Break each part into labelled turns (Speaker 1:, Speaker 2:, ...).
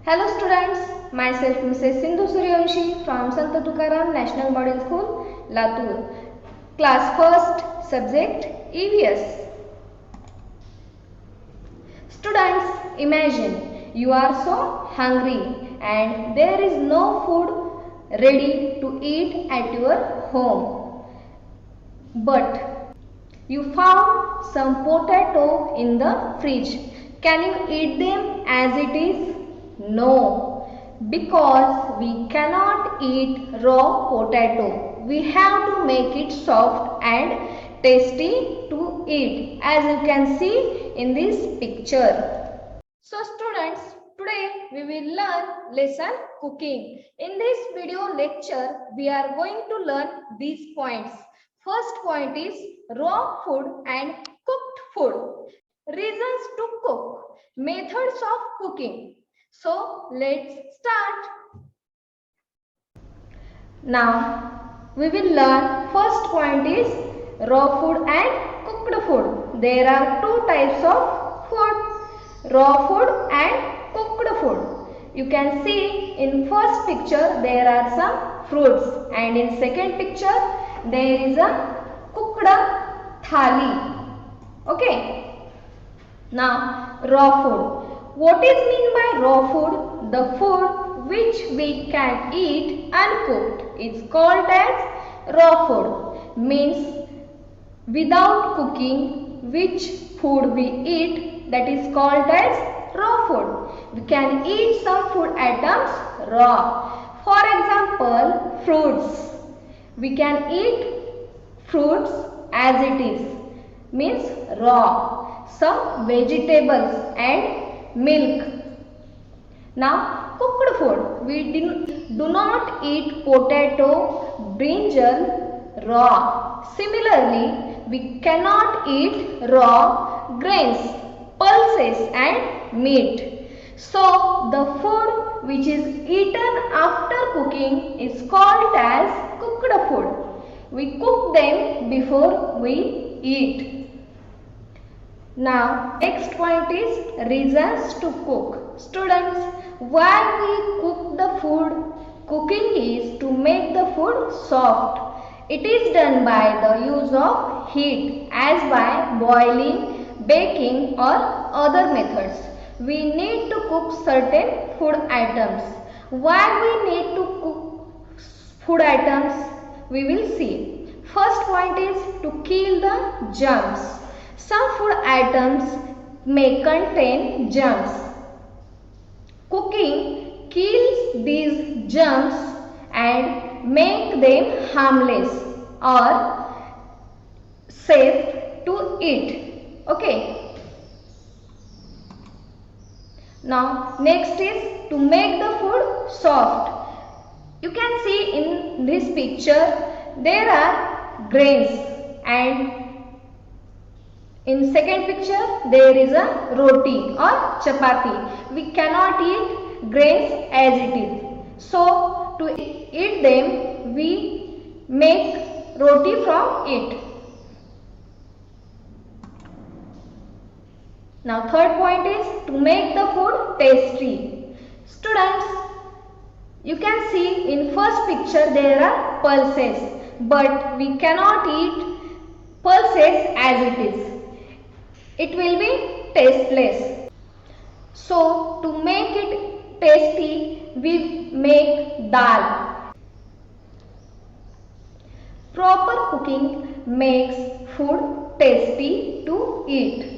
Speaker 1: Hello students, myself Mrs. Sindhu Suryawanshi from Sindhu National Model School, Latur. Class 1st, subject EVS. Students, imagine you are so hungry and there is no food ready to eat at your home. But you found some potato in the fridge. Can you eat them as it is? No, because we cannot eat raw potato. We have to make it soft and tasty to eat, as you can see in this picture. So students, today we will learn lesson cooking. In this video lecture, we are going to learn these points. First point is raw food and cooked food. Reasons to cook. Methods of cooking. So let's start. Now we will learn first point is raw food and cooked food. There are two types of food, raw food and cooked food. You can see in first picture there are some fruits and in second picture there is a cooked thali. Okay. Now raw food. What is mean by raw food? The food which we can eat uncooked is called as raw food. Means without cooking which food we eat, that is called as raw food. We can eat some food items raw. For example, fruits. We can eat fruits as it is, means raw. Some vegetables and milk. Now cooked food. We do not eat potato, brinjal raw. Similarly, we cannot eat raw grains, pulses and meat. So the food which is eaten after cooking is called as cooked food. We cook them before we eat. Now next point is reasons to cook. Students, why we cook the food? Cooking is to make the food soft. It is done by the use of heat as by boiling, baking or other methods. We need to cook certain food items. Why we need to cook food items? We will see. First point is to kill the germs. Some food items may contain germs. Cooking kills these germs and make them harmless or safe to eat. Okay. Now next is to make the food soft. You can see in this picture there are grains and in second picture there is a roti or chapati. We cannot eat grains as it is. So to eat them we make roti from it. Now third point is to make the food tasty. Students, you can see in first picture there are pulses, but we cannot eat pulses as it is. It will be tasteless. So to make it tasty, we make dal. Proper cooking makes food tasty to eat.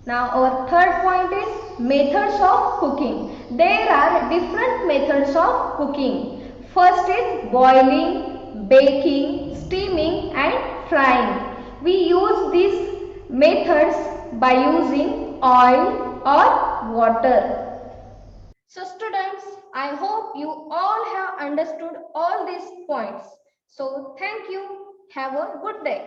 Speaker 1: Now our third point is methods of cooking. There are different methods of cooking. First is boiling, baking, steaming and frying. We use these methods by using oil or water. So students, I hope you all have understood all these points. So thank you. Have a good day.